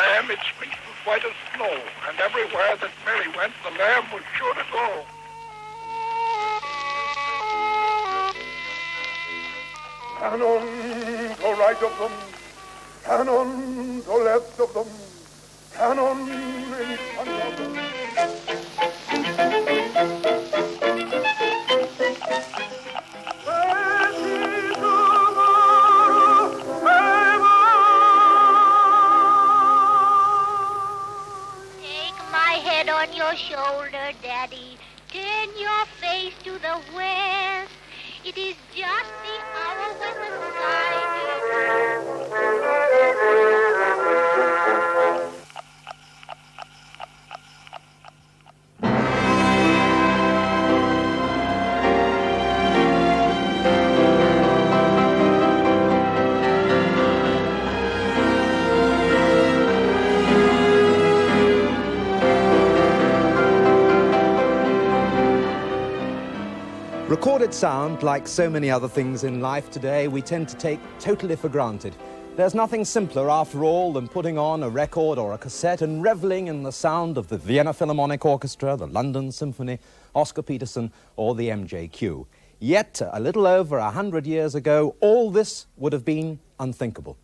lamb, its fleece was white as snow, and everywhere that Mary went, the lamb was sure to go. Cannon to right of them, cannon to left of them, cannon in front of them. On your shoulder, Daddy, turn your face to the west. It is just the hour when the sky Recorded sound, like so many other things in life today, we tend to take totally for granted. There's nothing simpler, after all, than putting on a record or a cassette and reveling in the sound of the Vienna Philharmonic Orchestra, the London Symphony, Oscar Peterson, or the MJQ. Yet, a little over 100 years ago, all this would have been unthinkable.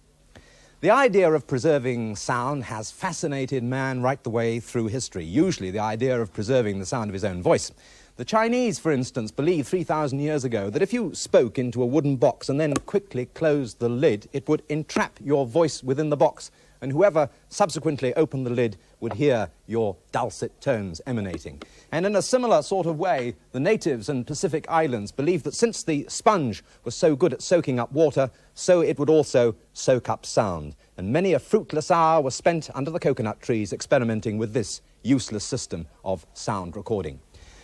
The idea of preserving sound has fascinated man right the way through history, usually the idea of preserving the sound of his own voice. The Chinese, for instance, believed 3,000 years ago that if you spoke into a wooden box and then quickly closed the lid, it would entrap your voice within the box, and whoever subsequently opened the lid would hear your dulcet tones emanating. And in a similar sort of way, the natives in Pacific Islands believed that since the sponge was so good at soaking up water, so it would also soak up sound. And many a fruitless hour was spent under the coconut trees experimenting with this useless system of sound recording.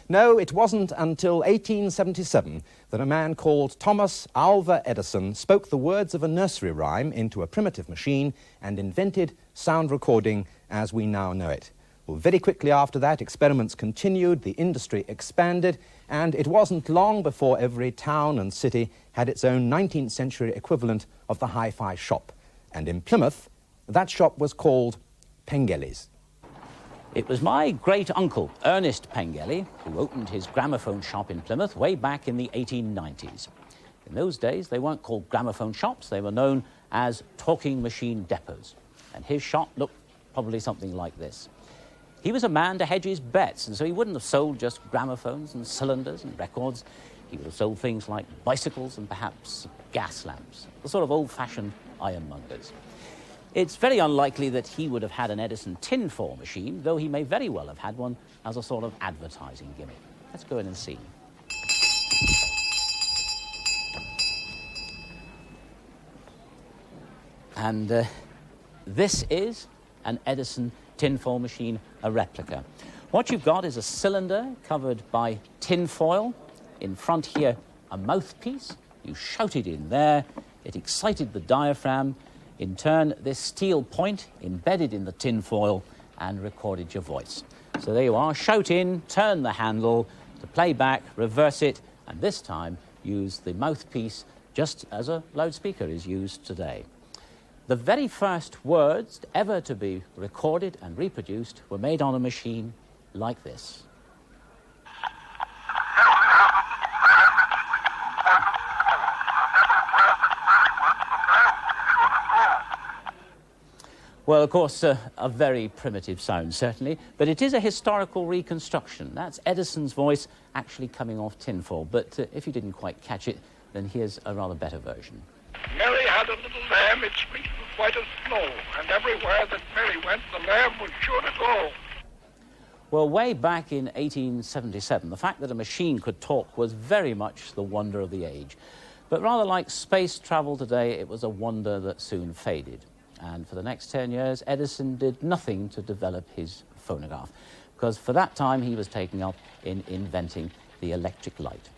No, it wasn't until 1877 that a man called Thomas Alva Edison spoke the words of a nursery rhyme into a primitive machine and invented sound recording as we now know it. Well, very quickly after that, experiments continued, the industry expanded, and it wasn't long before every town and city had its own 19th century equivalent of the hi-fi shop. And in Plymouth, that shop was called Pengelly's. It was my great-uncle, Ernest Pengelly, who opened his gramophone shop in Plymouth way back in the 1890s. In those days, they weren't called gramophone shops. They were known as talking machine depots. And his shop looked probably something like this. He was a man to hedge his bets, and so he wouldn't have sold just gramophones and cylinders and records. He would have sold things like bicycles and perhaps gas lamps, the sort of old-fashioned ironmongers. It's very unlikely that he would have had an Edison tinfoil machine, though he may very well have had one as a sort of advertising gimmick. Let's go in and see. And this is an Edison tinfoil machine, a replica. What you've got is a cylinder covered by tinfoil. In front here, a mouthpiece. You shouted in there. It excited the diaphragm. In turn, this steel point embedded in the tinfoil and recorded your voice. So there you are. Shout in, turn the handle to play back, reverse it, and this time use the mouthpiece just as a loudspeaker is used today. The very first words ever to be recorded and reproduced were made on a machine like this. Well, of course, a very primitive sound, certainly, but it is a historical reconstruction. That's Edison's voice actually coming off tinfoil, but if you didn't quite catch it, then here's a rather better version. Mary had a little lamb, its fleece was white as snow, and everywhere that Mary went, the lamb was sure to go. Well, way back in 1877, the fact that a machine could talk was very much the wonder of the age. But rather like space travel today, it was a wonder that soon faded. And for the next 10 years, Edison did nothing to develop his phonograph, because for that time he was taken up in inventing the electric light.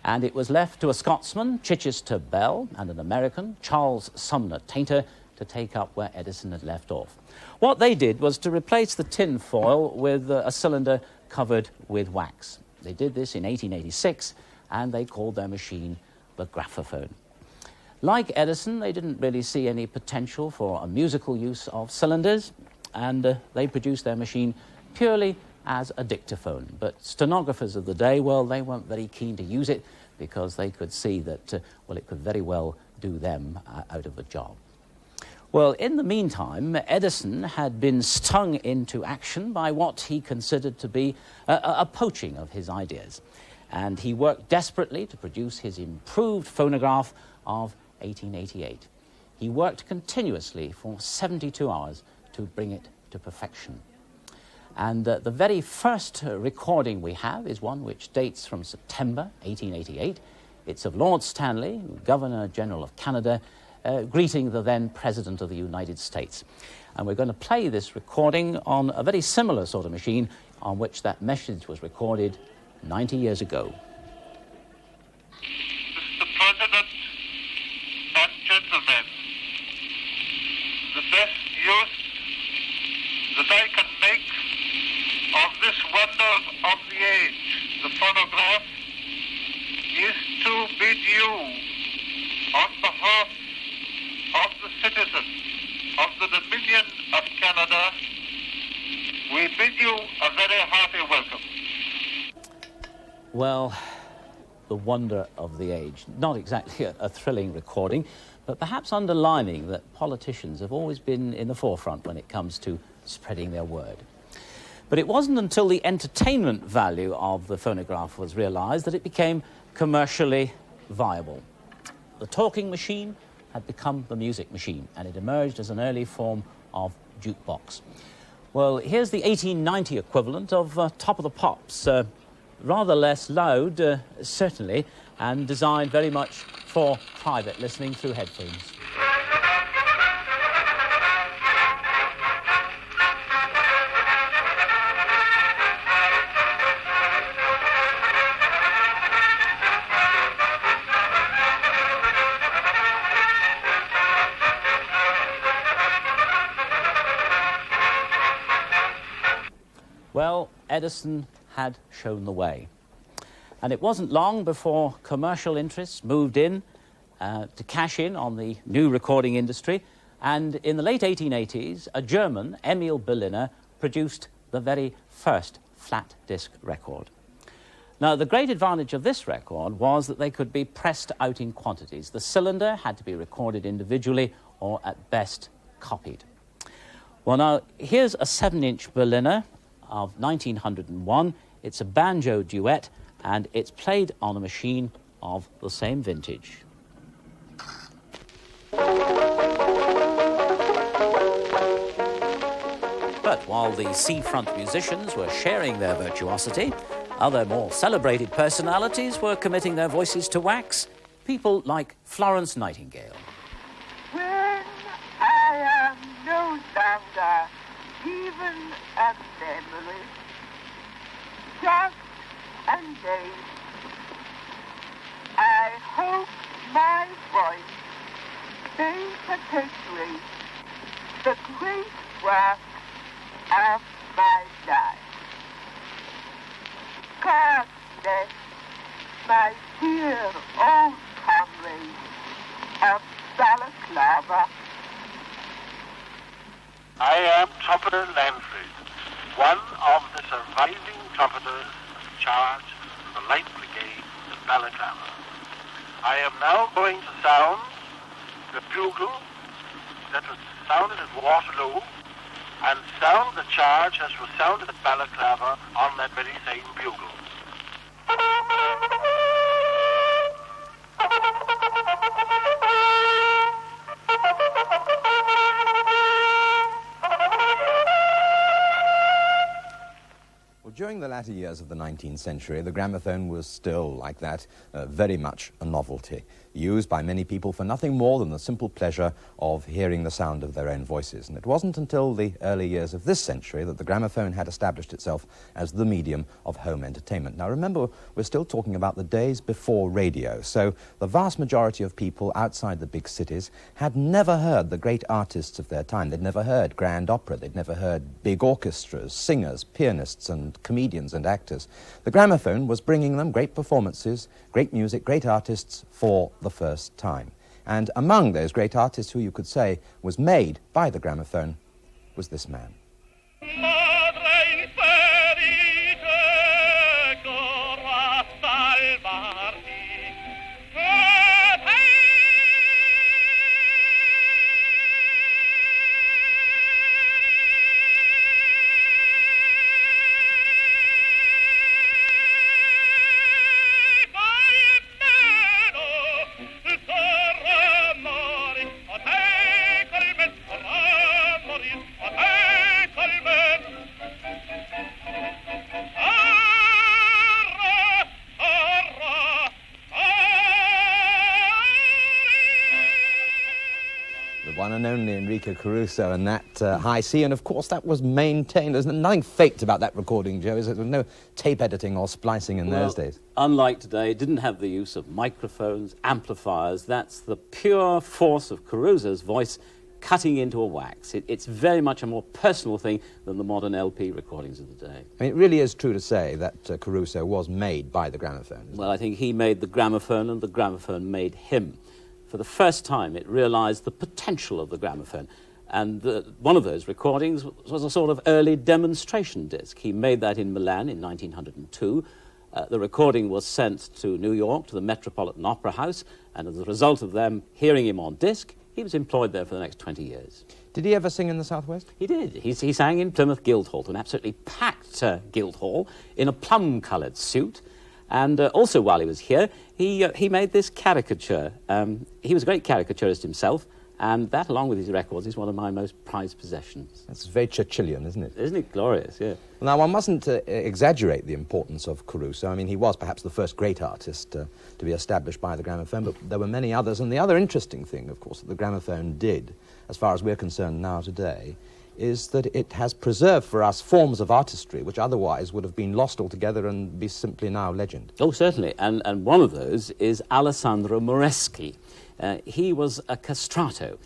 And it was left to a Scotsman, Chichester Bell, and an American, Charles Sumner Tainter, to take up where Edison had left off. What they did was to replace the tin foil with a cylinder covered with wax. They did this in 1886, and they called their machine the graphophone. Like Edison, they didn't really see any potential for a musical use of cylinders, and they produced their machine purely as a dictaphone. But stenographers of the day, well, they weren't very keen to use it because they could see that, well, it could very well do them out of a job. Well, in the meantime, Edison had been stung into action by what he considered to be a poaching of his ideas. And he worked desperately to produce his improved phonograph of 1888. He worked continuously for 72 hours to bring it to perfection. And the very first recording we have is one which dates from September 1888. It's of Lord Stanley, Governor-General of Canada, greeting the then President of the United States. And we're going to play this recording on a very similar sort of machine on which that message was recorded 90 years ago. Mr. President and gentlemen, the best use that I can make of this wonder of the age, the phonograph, is to bid you, on behalf of the citizens of the Dominion of Canada, we bid you a very hearty welcome. Well, the wonder of the age. Not exactly a thrilling recording, but perhaps underlining that politicians have always been in the forefront when it comes to spreading their word. But it wasn't until the entertainment value of the phonograph was realized that it became commercially viable. The talking machine had become the music machine, and it emerged as an early form of jukebox. Well, here's the 1890 equivalent of Top of the Pops. Rather less loud, certainly, and designed very much for private listening through headphones. Well, Edison had shown the way. And it wasn't long before commercial interests moved in to cash in on the new recording industry. And in the late 1880s, a German, Emil Berliner, produced the very first flat disc record. Now, the great advantage of this record was that they could be pressed out in quantities. The cylinder had to be recorded individually or, at best, copied. Well, now, here's a 7-inch Berliner of 1901. It's a banjo duet, and it's played on a machine of the same vintage. But while the seafront musicians were sharing their virtuosity, other more celebrated personalities were committing their voices to wax. People like Florence Nightingale. When I am no longer even a memory, just a name, I hope my voice may perpetuate the great work of my life. God bless my dear old comrades of Balaclava. I am Trumpeter Lamprey, one of the surviving trumpeters in charge of the Light Brigade at Balaclava. I am now going to sound the bugle that was sounded at Waterloo and sound the charge as was sounded at Balaclava on that very same bugle. During the latter years of the 19th century, the gramophone was still, like that, very much a novelty, used by many people for nothing more than the simple pleasure of hearing the sound of their own voices. And it wasn't until the early years of this century that the gramophone had established itself as the medium of home entertainment. Now, remember, we're still talking about the days before radio, so the vast majority of people outside the big cities had never heard the great artists of their time. They'd never heard grand opera, they'd never heard big orchestras, singers, pianists, and comedians and actors. The gramophone was bringing them great performances, great music, great artists for the first time. And among those great artists who you could say was made by the gramophone was this man. One and only Enrico Caruso and that high C, and of course that was maintained. There's nothing faked about that recording, Joe, is there? There was no tape editing or splicing in those days. Unlike today, it didn't have the use of microphones, amplifiers. That's the pure force of Caruso's voice cutting into a wax. It's very much a more personal thing than the modern LP recordings of the day. I mean, it really is true to say that Caruso was made by the gramophone. Well, I think he made the gramophone and the gramophone made him. For the first time, it realized the potential of the gramophone. And one of those recordings was a sort of early demonstration disc. He made that in Milan in 1902. The recording was sent to New York, to the Metropolitan Opera House, and as a result of them hearing him on disc, he was employed there for the next 20 years. Did he ever sing in the Southwest? He did. He sang in Plymouth Guildhall, to an absolutely packed Guildhall, in a plum-coloured suit. And also while he was here, he made this caricature. He was a great caricaturist himself, and that, along with his records, is one of my most prized possessions. That's very Churchillian, isn't it? Isn't it glorious, yeah. Now, one mustn't exaggerate the importance of Caruso. I mean, he was perhaps the first great artist to be established by the gramophone, but there were many others. And the other interesting thing, of course, that the gramophone did, as far as we're concerned now today, is that it has preserved for us forms of artistry which otherwise would have been lost altogether and be simply now legend. Oh, certainly. And one of those is Alessandro Moreschi. He was a castrato.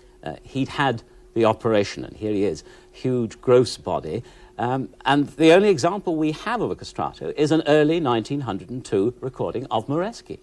He'd had the operation, and here he is, huge, gross body. And the only example we have of a castrato is an early 1902 recording of Moreschi.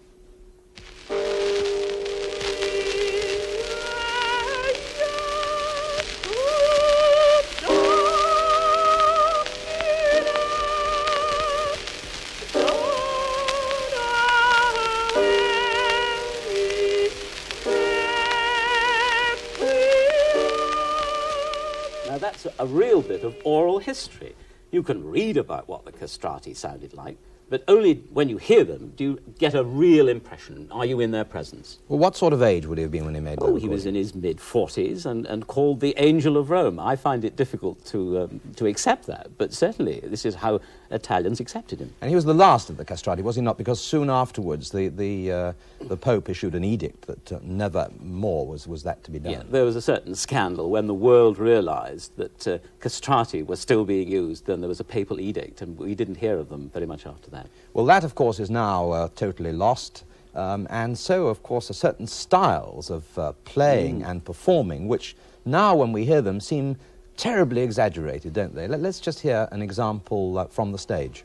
Now that's a real bit of oral history. You can read about what the castrati sounded like, but only when you hear them do you get a real impression. Are you in their presence? Well, what sort of age would he have been when he made that? Oh, he was in his mid-40s and called the Angel of Rome. I find it difficult to accept that, but certainly this is how Italians accepted him. And he was the last of the castrati, was he not? Because soon afterwards the Pope issued an edict that never more was that to be done. Yeah, there was a certain scandal when the world realised that castrati were still being used. Then there was a papal edict, and we didn't hear of them very much after that. Well, that, of course, is now totally lost. And so, of course, are certain styles of playing and performing, which now, when we hear them, seem terribly exaggerated, don't they? Let's just hear an example from the stage.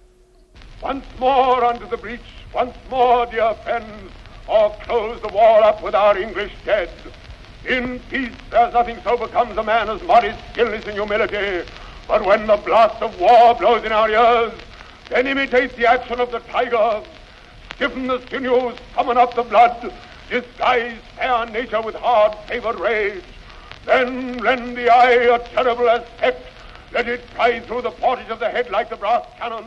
Once more under the breach, once more, dear friends, or close the wall up with our English dead. In peace, there's nothing so becomes a man as modest stillness and humility. But when the blast of war blows in our ears, then imitate the action of the tiger. Stiffen the sinews, summon up the blood, disguise fair nature with hard favored rage. Then lend the eye a terrible aspect, let it pry through the portage of the head like the brass cannon.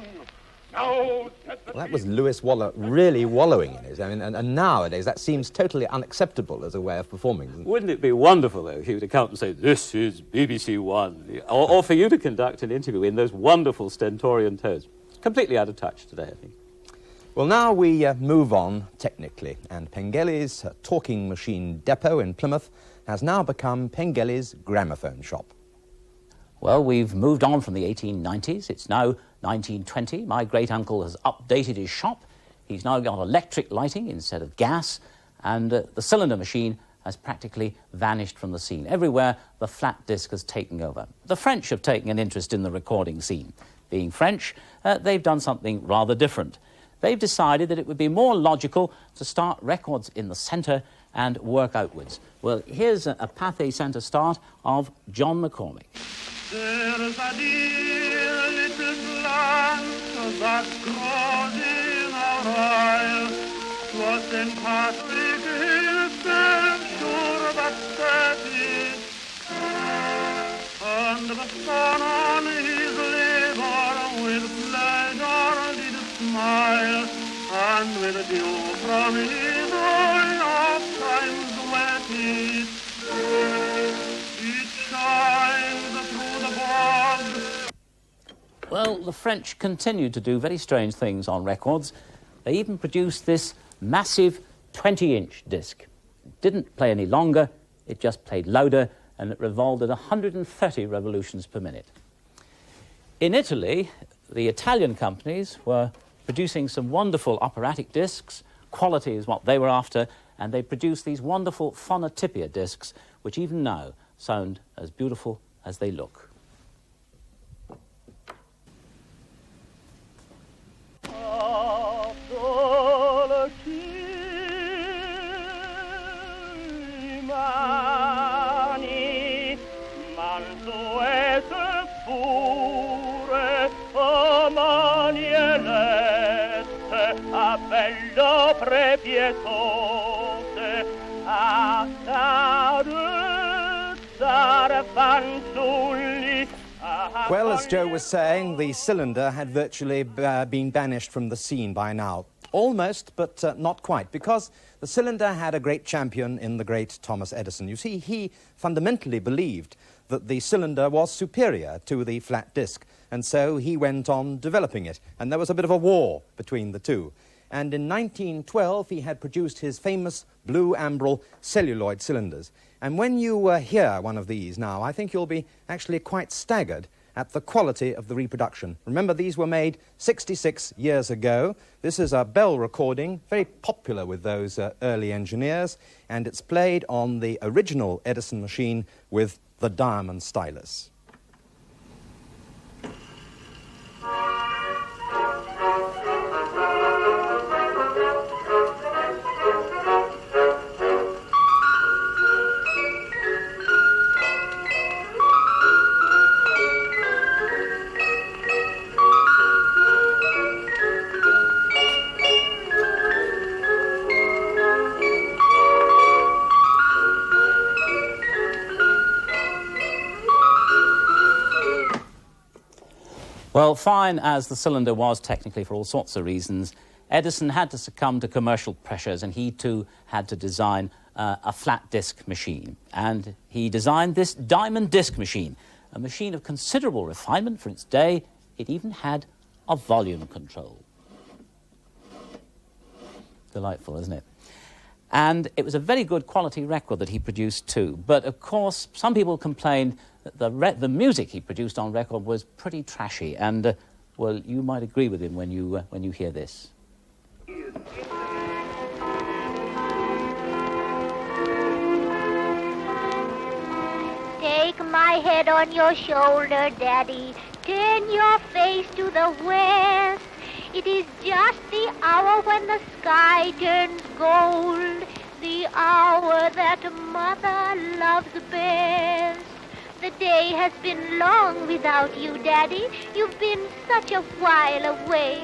Now set the... Well, that was Lewis Waller really wallowing in it. I mean, and nowadays that seems totally unacceptable as a way of performing. Wouldn't it be wonderful, though, if you were to come and say, "This is BBC One," or for you to conduct an interview in those wonderful stentorian tones? Completely out of touch today, I think. Well, now we move on technically, and Pengelly's talking machine depot in Plymouth has now become Pengelly's gramophone shop. Well, we've moved on from the 1890s. It's now 1920. My great-uncle has updated his shop. He's now got electric lighting instead of gas, and the cylinder machine has practically vanished from the scene. Everywhere, the flat disc has taken over. The French have taken an interest in the recording scene. Being French, they've done something rather different. They've decided that it would be more logical to start records in the centre and work outwards. Well, here's a Pathé Centre start of John McCormick. There's a dear little plant that grows in our isle. 'Twas St. Patrick himself sure that set it, and the sun on his labour with pleasure did smile, and with dew from his eye oft times wetted. It shines through the bog. Well, the French continued to do very strange things on records. They even produced this massive 20-inch disc. It didn't play any longer, it just played louder, and it revolved at 130 revolutions per minute. In Italy, the Italian companies were producing some wonderful operatic discs. Quality is what they were after, and they produced these wonderful phonotypia discs, which even now sound as beautiful as they look. Well, as Joe was saying, the cylinder had virtually been banished from the scene by now. Almost, but not quite, because the cylinder had a great champion in the great Thomas Edison. You see, he fundamentally believed that the cylinder was superior to the flat disc, and so he went on developing it, and there was a bit of a war between the two. And in 1912, he had produced his famous blue ambral celluloid cylinders. And when you hear one of these now, I think you'll be actually quite staggered at the quality of the reproduction. Remember, these were made 66 years ago. This is a Bell recording, very popular with those early engineers, and it's played on the original Edison machine with the diamond stylus. Well, fine as the cylinder was technically for all sorts of reasons, Edison had to succumb to commercial pressures, and he too had to design a flat disc machine. And he designed this diamond disc machine, a machine of considerable refinement for its day. It even had a volume control. Delightful, isn't it? And it was a very good quality record that he produced too. But of course, some people complained that the music he produced on record was pretty trashy. And well, you might agree with him when you hear this. Take my head on your shoulder, Daddy. Turn your face to the west. It is just the hour when the sky turns gold, the hour that Mother loves best. The day has been long without you, Daddy. You've been such a while away.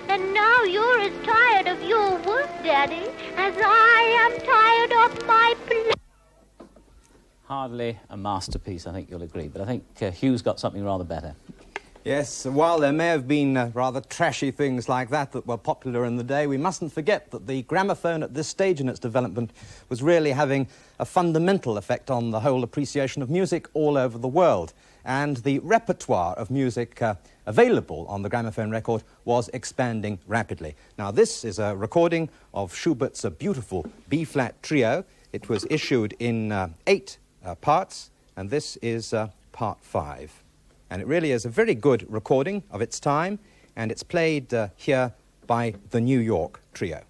And now you're as tired of your work, Daddy, as I am tired of my play. Hardly a masterpiece, I think you'll agree. But I think Hugh's got something rather better. Yes, while there may have been rather trashy things like that were popular in the day, we mustn't forget that the gramophone at this stage in its development was really having a fundamental effect on the whole appreciation of music all over the world. And the repertoire of music available on the gramophone record was expanding rapidly. Now, this is a recording of Schubert's beautiful B-flat trio. It was issued in 8 parts, and this is part 5. And it really is a very good recording of its time, and it's played here by the New York Trio.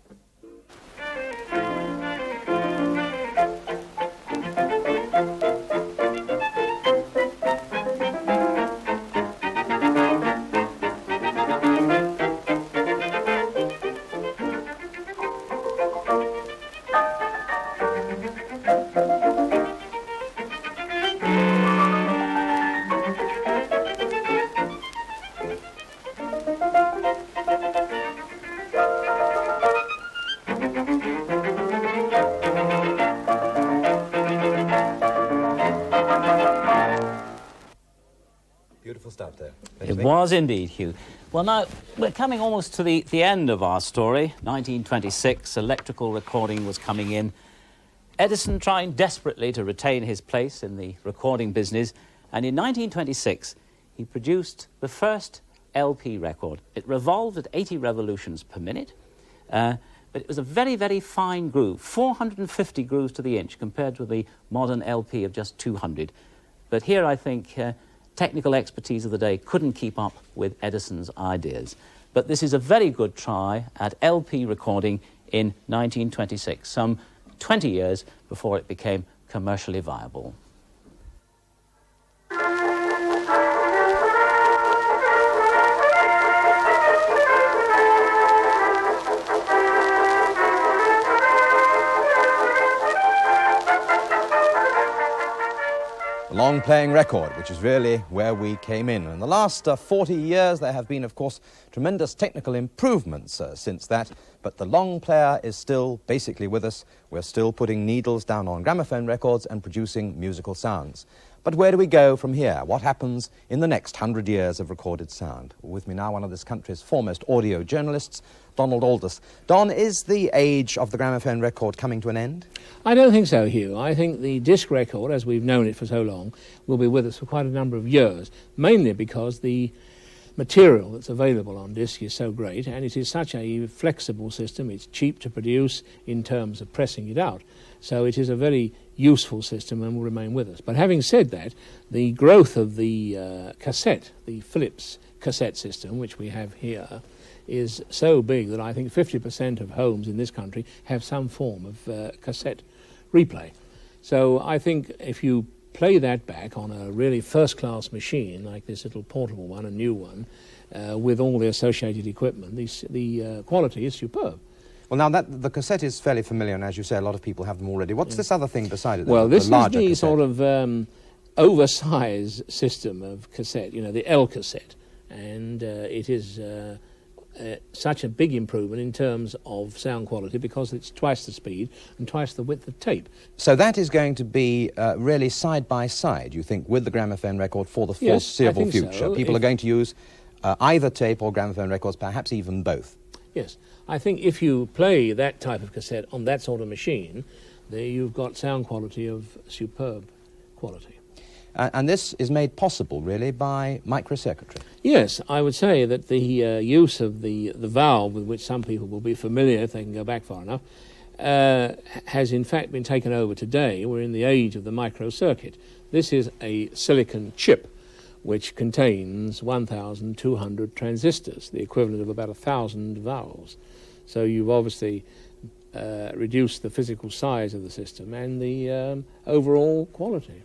though. It was indeed, Hugh. Well, now, we're coming almost to the end of our story. 1926, electrical recording was coming in. Edison trying desperately to retain his place in the recording business, and in 1926, he produced the first LP record. It revolved at 80 revolutions per minute, but it was a very, very fine groove, 450 grooves to the inch, compared with the modern LP of just 200. But here, I think, technical expertise of the day couldn't keep up with Edison's ideas. But this is a very good try at LP recording in 1926, some 20 years before it became commercially viable. Long-playing record, which is really where we came in. In the last 40 years, there have been, of course, tremendous technical improvements since that, but the long player is still basically with us. We're still putting needles down on gramophone records and producing musical sounds. But where do we go from here? What happens in the next 100 years of recorded sound? With me now, one of this country's foremost audio journalists, Donald Aldous. Don, is the age of the gramophone record coming to an end? I don't think so, Hugh. I think the disc record, as we've known it for so long, will be with us for quite a number of years, mainly because the material that's available on disc is so great, and it is such a flexible system. It's cheap to produce in terms of pressing it out. So it is a very useful system and will remain with us. But having said that, the growth of the cassette, the Philips cassette system, which we have here, is so big that I think 50% of homes in this country have some form of cassette replay. So I think if you play that back on a really first-class machine, like this little portable one, a new one, with all the associated equipment, the quality is superb. Well, now, the cassette is fairly familiar, and as you say, a lot of people have them already. What's this other thing beside it? Well, this is the cassette? sort of oversized system of cassette, you know, the L cassette. And it is such a big improvement in terms of sound quality because it's twice the speed and twice the width of tape. So that is going to be really side by side, you think, with the gramophone record for the foreseeable future? So. People are going to use either tape or gramophone records, perhaps even both. Yes. I think if you play that type of cassette on that sort of machine, you've got sound quality of superb quality. And this is made possible, really, by microcircuitry. Yes, I would say that the use of the valve, with which some people will be familiar if they can go back far enough, has in fact been taken over today. We're in the age of the microcircuit. This is a silicon chip which contains 1,200 transistors, the equivalent of about 1,000 valves. So you've obviously reduced the physical size of the system and the overall quality.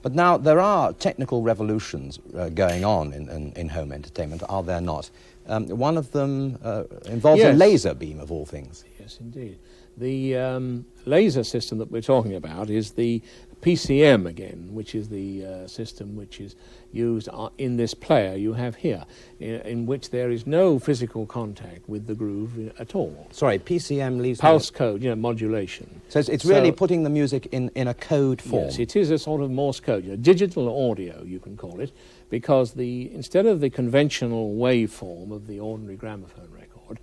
But now, there are technical revolutions going on in home entertainment, are there not? One of them involves a laser beam, of all things. Yes, indeed. The laser system that we're talking about is the PCM again, which is the system which is used in this player you have here, in which there is no physical contact with the groove at all. Sorry, PCM leaves... Pulse code, modulation. So it's really putting the music in a code form. Yes, it is a sort of Morse code, digital audio, you can call it, because instead of the conventional waveform of the ordinary gramophone record,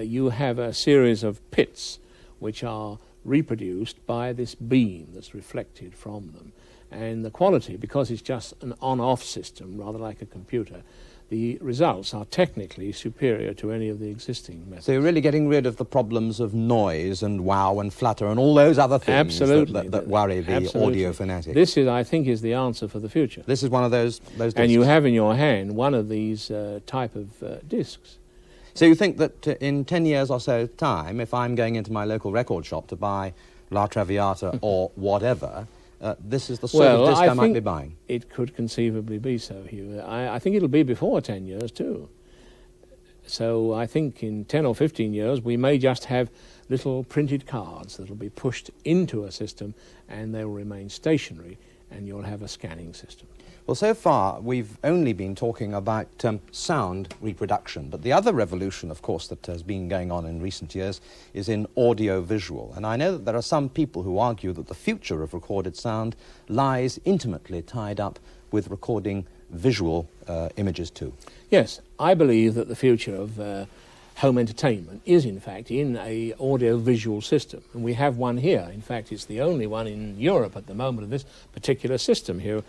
you have a series of pits which are reproduced by this beam that's reflected from them. And the quality, because it's just an on-off system, rather like a computer, the results are technically superior to any of the existing methods. So you're really getting rid of the problems of noise and wow and flutter and all those other things that worry the audio fanatic. This, I think, is the answer for the future. This is one of those discs. And you have in your hand one of these type of discs. So you think that in 10 years or so time, if I'm going into my local record shop to buy La Traviata or whatever, this is the sort of disc I might be buying? It could conceivably be so, Hugh. I think it'll be before 10 years, too. So I think in 10 or 15 years, we may just have little printed cards that will be pushed into a system and they will remain stationary, and you'll have a scanning system. Well, so far, we've only been talking about sound reproduction, but the other revolution, of course, that has been going on in recent years is in audiovisual. And I know that there are some people who argue that the future of recorded sound lies intimately tied up with recording visual images too. Yes, I believe that the future of home entertainment is in fact in a audio-visual system, and we have one here. In fact, it's the only one in Europe at the moment of this particular system here.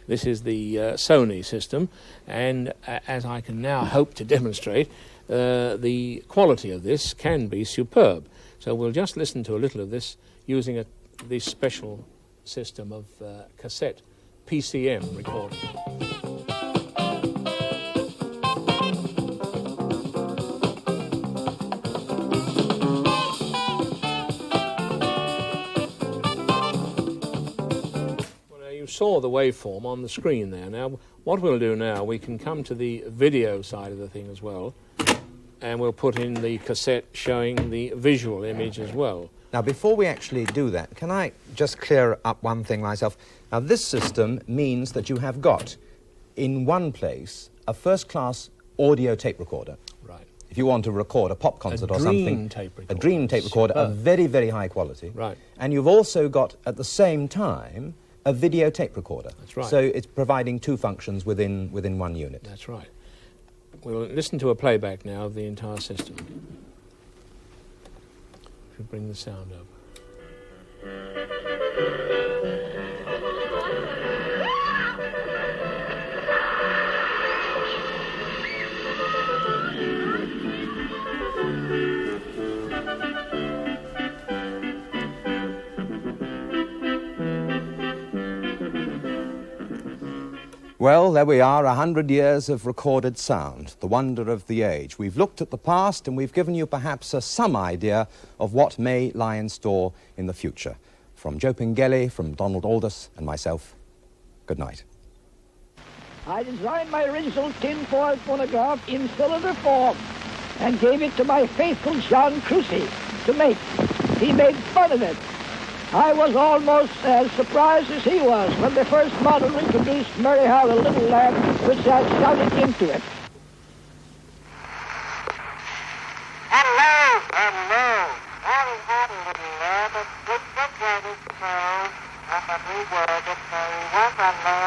This is the Sony system, and as I can now hope to demonstrate, the quality of this can be superb. So we'll just listen to a little of this using this special system of cassette PCM recording. You saw the waveform on the screen there. Now, what we'll do now, we can come to the video side of the thing as well, and we'll put in the cassette showing the visual image as well. Now, before we actually do that, can I just clear up one thing myself? Now, this system means that you have got, in one place, a first-class audio tape recorder. Right. If you want to record a pop concert or something. A dream tape recorder of very, very high quality. Right. And you've also got, at the same time, a video tape recorder. That's right. So it's providing two functions within one unit. That's right. We'll listen to a playback now of the entire system. If you bring the sound up. Well, there we are, 100 years of recorded sound, the wonder of the age. We've looked at the past and we've given you perhaps some idea of what may lie in store in the future. From Joe Pingelli, from Donald Aldous and myself, good night. I designed my original tinfoil phonograph in cylinder form and gave it to my faithful John Crucy to make. He made fun of it. I was almost as surprised as he was when the first model introduced Mary Had a Little Lamb, which I shouted into it. Hello, hello. Mary Had a Little Lamb, it's good for Granny's clothes, and the new word that Mary was alone.